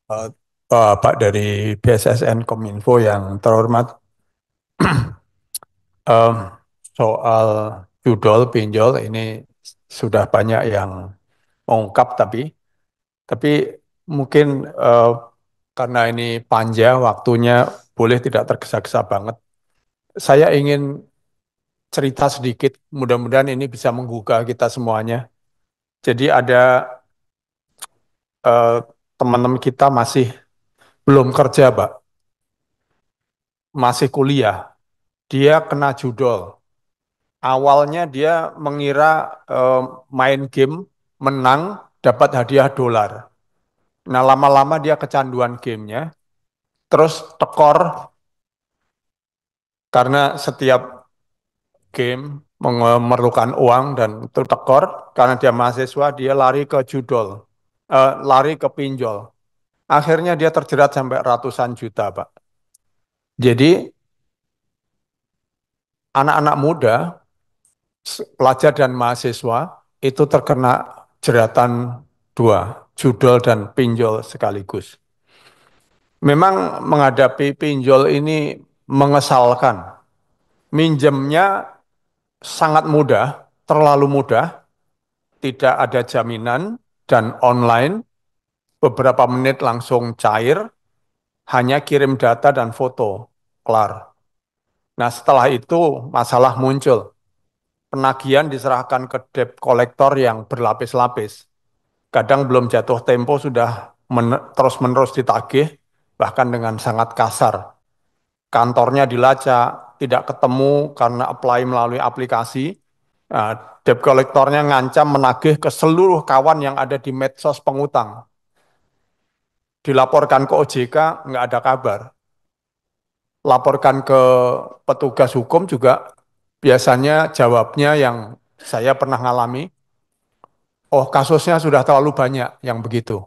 Eh, Pak dari BSSN Kominfo yang terhormat, em, soal judol pinjol ini sudah banyak yang mengungkap, tapi mungkin eh, karena ini panjang waktunya, boleh tidak tergesa-gesa banget. Saya ingin cerita sedikit, mudah-mudahan ini bisa menggugah kita semuanya. Jadi ada eh, teman-teman kita masih belum kerja, Pak, masih kuliah. Dia kena judol. Awalnya dia mengira eh, main game menang dapat hadiah dolar. Nah, lama-lama dia kecanduan gamenya, terus tekor karena setiap game memerlukan uang dan itu tekor karena dia mahasiswa, dia lari ke judol, lari ke pinjol. Akhirnya dia terjerat sampai ratusan juta, Pak. Jadi anak-anak muda, pelajar dan mahasiswa itu terkena jeratan dua, judol dan pinjol sekaligus. Memang menghadapi pinjol ini mengesalkan. Minjemnya sangat mudah, terlalu mudah, tidak ada jaminan, dan online, beberapa menit langsung cair, hanya kirim data dan foto, kelar. Nah, setelah itu masalah muncul. Penagihan diserahkan ke debt collector yang berlapis-lapis. Kadang belum jatuh tempo sudah terus-menerus ditagih, bahkan dengan sangat kasar. Kantornya dilacak, tidak ketemu karena apply melalui aplikasi. Nah, debt collectornya ngancam menagih ke seluruh kawan yang ada di medsos pengutang. Dilaporkan ke OJK, nggak ada kabar. Laporkan ke petugas hukum juga, biasanya jawabnya yang saya pernah ngalami, oh kasusnya sudah terlalu banyak yang begitu.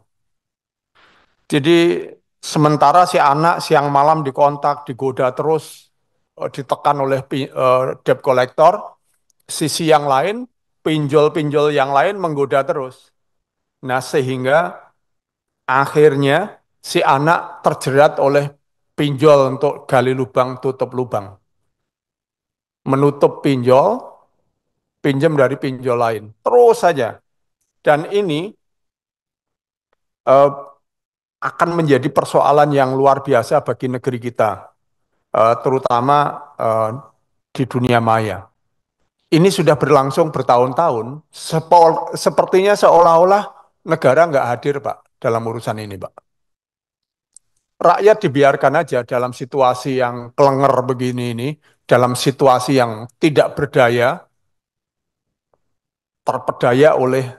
Jadi sementara si anak siang malam dikontak, digoda terus, ditekan oleh debt collector, sisi yang lain, pinjol-pinjol yang lain menggoda terus. Nah, sehingga akhirnya si anak terjerat oleh pinjol untuk gali lubang, tutup lubang. Menutup pinjol, pinjam dari pinjol lain. Terus saja. Dan ini eh, akan menjadi persoalan yang luar biasa bagi negeri kita, terutama eh, di dunia maya. Ini sudah berlangsung bertahun-tahun, sepertinya seolah-olah negara nggak hadir, Pak, dalam urusan ini, Pak. Rakyat dibiarkan aja dalam situasi yang kelenger begini ini, dalam situasi yang tidak berdaya, terpedaya oleh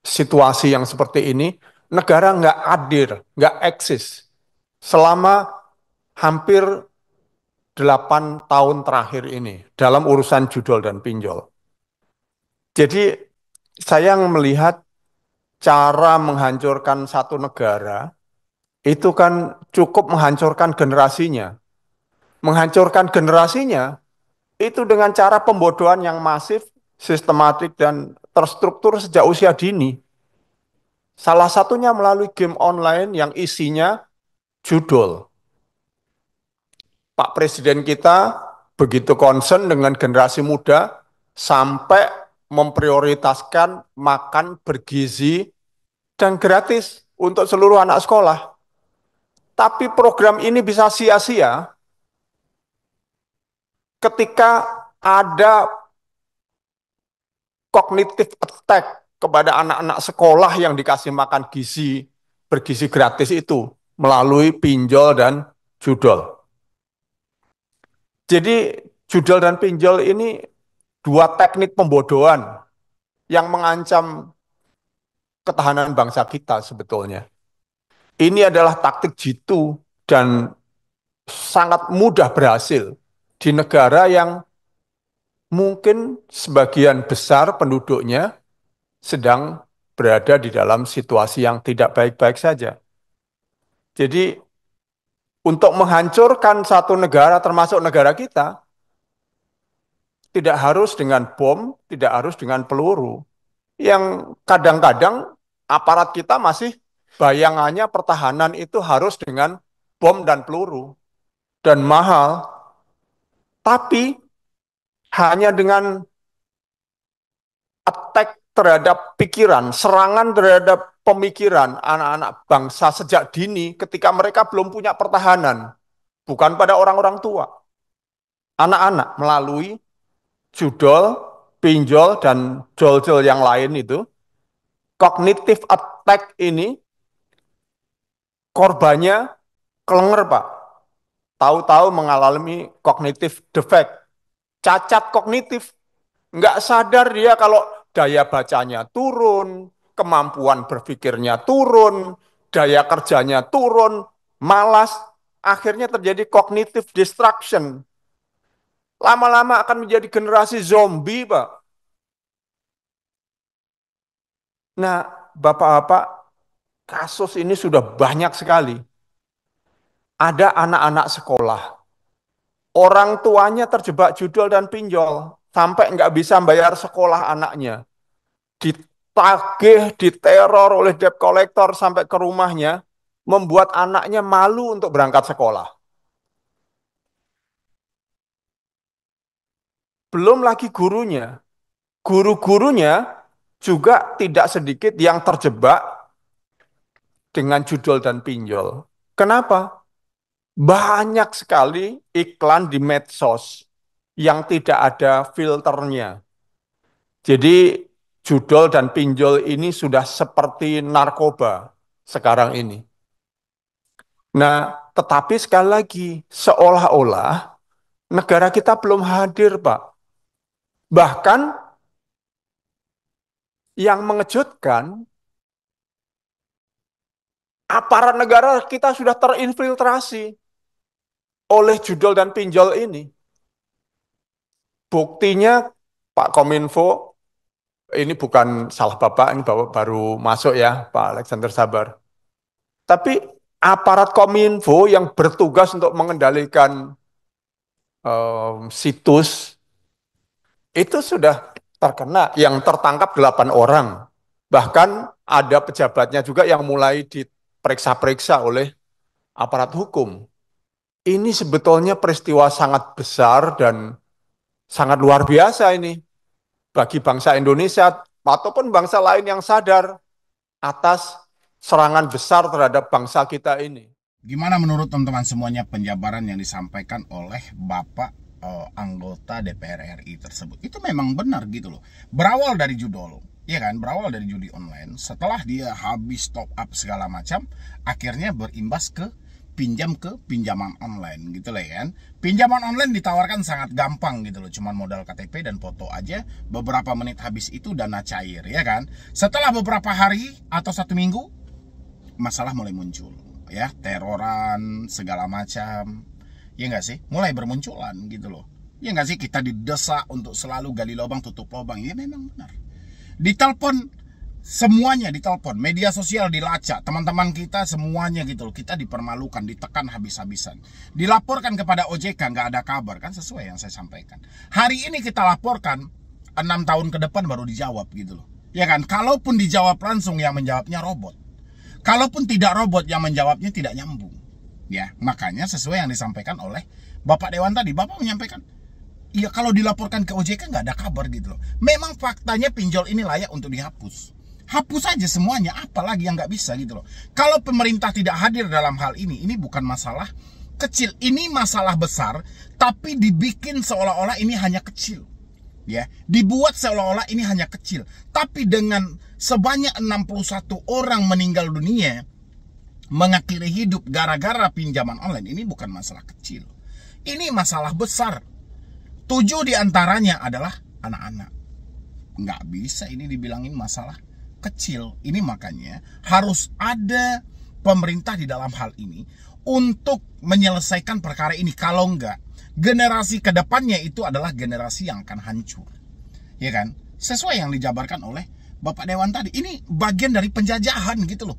situasi yang seperti ini, negara nggak hadir, nggak eksis selama hampir 8 tahun terakhir ini dalam urusan judol dan pinjol. Jadi saya melihat cara menghancurkan satu negara itu kan cukup menghancurkan generasinya. Menghancurkan generasinya itu dengan cara pembodohan yang masif, sistematik, dan terstruktur sejak usia dini. Salah satunya melalui game online yang isinya judol. Pak Presiden kita begitu concern dengan generasi muda sampai memprioritaskan makan bergizi dan gratis untuk seluruh anak sekolah. Tapi program ini bisa sia-sia ketika ada cognitive attack kepada anak-anak sekolah yang dikasih makan gizi bergizi gratis itu melalui pinjol dan judol. Jadi judol dan pinjol ini dua teknik pembodohan yang mengancam ketahanan bangsa kita sebetulnya. Ini adalah taktik jitu dan sangat mudah berhasil di negara yang mungkin sebagian besar penduduknya sedang berada di dalam situasi yang tidak baik-baik saja. Jadi untuk menghancurkan satu negara termasuk negara kita, tidak harus dengan bom, tidak harus dengan peluru. Yang kadang-kadang aparat kita masih bayangannya pertahanan itu harus dengan bom dan peluru dan mahal. Tapi hanya dengan attack terhadap pikiran, serangan terhadap pemikiran anak-anak bangsa sejak dini ketika mereka belum punya pertahanan, bukan pada orang-orang tua. Anak-anak melalui judol, pinjol, dan jol-jol yang lain itu, cognitive attack ini korbannya kelenger, Pak. Tahu-tahu mengalami cognitive defect, cacat kognitif. Nggak sadar dia kalau daya bacanya turun, kemampuan berpikirnya turun, daya kerjanya turun, malas, akhirnya terjadi cognitive destruction. Lama-lama akan menjadi generasi zombie, Pak. Nah, Bapak-bapak, kasus ini sudah banyak sekali. Ada anak-anak sekolah, orang tuanya terjebak judol dan pinjol, sampai nggak bisa bayar sekolah anaknya. Ditagih, diteror oleh debt collector sampai ke rumahnya, membuat anaknya malu untuk berangkat sekolah. Belum lagi gurunya. Guru-gurunya juga tidak sedikit yang terjebak dengan judol dan pinjol. Kenapa? Banyak sekali iklan di medsos yang tidak ada filternya. Jadi judol dan pinjol ini sudah seperti narkoba sekarang ini. Nah, tetapi sekali lagi, seolah-olah negara kita belum hadir, Pak. Bahkan yang mengejutkan, aparat negara kita sudah terinfiltrasi oleh judol dan pinjol ini. Buktinya, Pak Kominfo, ini bukan salah Bapak, ini Bapak baru masuk ya, Pak Alexander Sabar. Tapi aparat Kominfo yang bertugas untuk mengendalikan situs itu sudah terkena, yang tertangkap 8 orang. Bahkan ada pejabatnya juga yang mulai diperiksa-periksa oleh aparat hukum. Ini sebetulnya peristiwa sangat besar dan sangat luar biasa ini bagi bangsa Indonesia ataupun bangsa lain yang sadar atas serangan besar terhadap bangsa kita ini. Gimana menurut teman-teman semuanya penjabaran yang disampaikan oleh Bapak anggota DPR RI tersebut? Itu memang benar gitu loh. Berawal dari judol, ya kan? Berawal dari judi online. Setelah dia habis top up segala macam, akhirnya berimbas ke pinjaman online gitu lah ya kan. Pinjaman online ditawarkan sangat gampang gitu loh, cuman modal KTP dan foto aja, beberapa menit habis itu dana cair ya kan. Setelah beberapa hari atau 1 minggu, masalah mulai muncul ya, teroran segala macam, ya nggak sih, mulai bermunculan gitu loh, ya nggak sih. Kita didesak untuk selalu gali lubang tutup lubang, ya memang benar. Ditelepon, semuanya ditelepon, media sosial dilacak, teman-teman kita semuanya gitu loh, kita dipermalukan, ditekan habis-habisan, dilaporkan kepada OJK, nggak ada kabar kan, sesuai yang saya sampaikan. Hari ini kita laporkan, 6 tahun ke depan baru dijawab gitu loh, ya kan. Kalaupun dijawab langsung, yang menjawabnya robot. Kalaupun tidak robot, yang menjawabnya tidak nyambung. Ya, makanya sesuai yang disampaikan oleh Bapak Dewan tadi, Bapak menyampaikan, iya kalau dilaporkan ke OJK nggak ada kabar gitu loh. Memang faktanya pinjol ini layak untuk dihapus. Hapus aja semuanya, apalagi yang nggak bisa gitu loh. Kalau pemerintah tidak hadir dalam hal ini bukan masalah kecil, ini masalah besar, tapi dibikin seolah-olah ini hanya kecil. Ya, dibuat seolah-olah ini hanya kecil, tapi dengan sebanyak 61 orang meninggal dunia, mengakhiri hidup gara-gara pinjaman online, ini bukan masalah kecil. Ini masalah besar. 7 diantaranya adalah anak-anak. Nggak bisa ini dibilangin masalah kecil. Ini makanya harus ada pemerintah di dalam hal ini untuk menyelesaikan perkara ini. Kalau enggak, generasi kedepannya itu adalah generasi yang akan hancur, ya kan? Sesuai yang dijabarkan oleh Bapak Dewan tadi, ini bagian dari penjajahan gitu loh.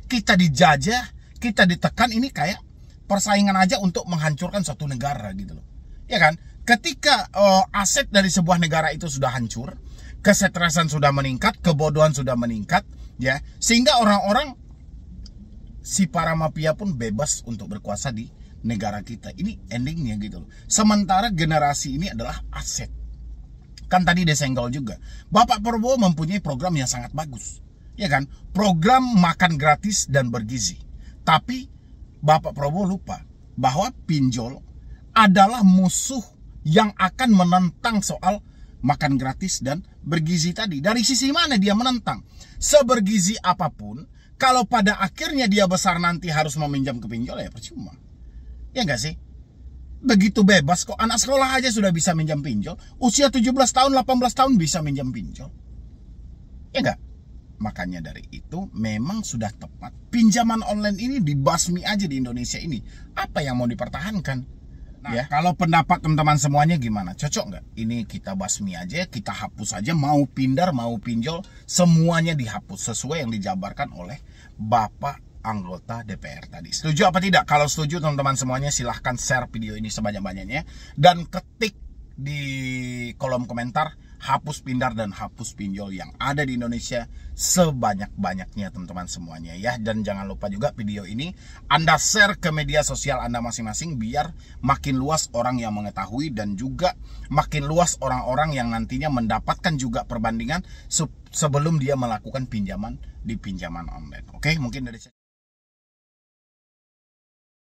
Kita dijajah, kita ditekan, ini kayak persaingan aja untuk menghancurkan suatu negara gitu loh, ya kan? Ketika aset dari sebuah negara itu sudah hancur, kesetresan sudah meningkat, kebodohan sudah meningkat, ya, sehingga orang-orang si para mafia pun bebas untuk berkuasa di negara kita. Ini endingnya gitu loh. Sementara generasi ini adalah aset. Kan tadi disenggol juga. Bapak Prabowo mempunyai program yang sangat bagus. Ya kan? Program makan gratis dan bergizi. Tapi Bapak Prabowo lupa bahwa pinjol adalah musuh yang akan menentang soal makan gratis dan bergizi tadi. Dari sisi mana dia menentang? Sebergizi apapun, kalau pada akhirnya dia besar nanti harus meminjam ke pinjol, ya percuma. Ya enggak sih? Begitu bebas kok, anak sekolah aja sudah bisa minjam pinjol. Usia 17 tahun, 18 tahun bisa minjam pinjol. Ya enggak? Makanya dari itu memang sudah tepat pinjaman online ini dibasmi aja di Indonesia ini. Apa yang mau dipertahankan? Nah, ya, kalau pendapat teman-teman semuanya gimana? Cocok nggak? Ini kita basmi aja, kita hapus aja, mau pindar, mau pinjol, semuanya dihapus sesuai yang dijabarkan oleh Bapak anggota DPR tadi. Setuju apa tidak? Kalau setuju teman-teman semuanya silahkan share video ini sebanyak-banyaknya dan ketik di kolom komentar hapus pindar dan hapus pinjol yang ada di Indonesia sebanyak-banyaknya teman-teman semuanya ya. Dan jangan lupa juga video ini Anda share ke media sosial Anda masing-masing biar makin luas orang yang mengetahui dan juga makin luas orang-orang yang nantinya mendapatkan juga perbandingan sebelum dia melakukan pinjaman di pinjaman online. Oke, mungkin dari saya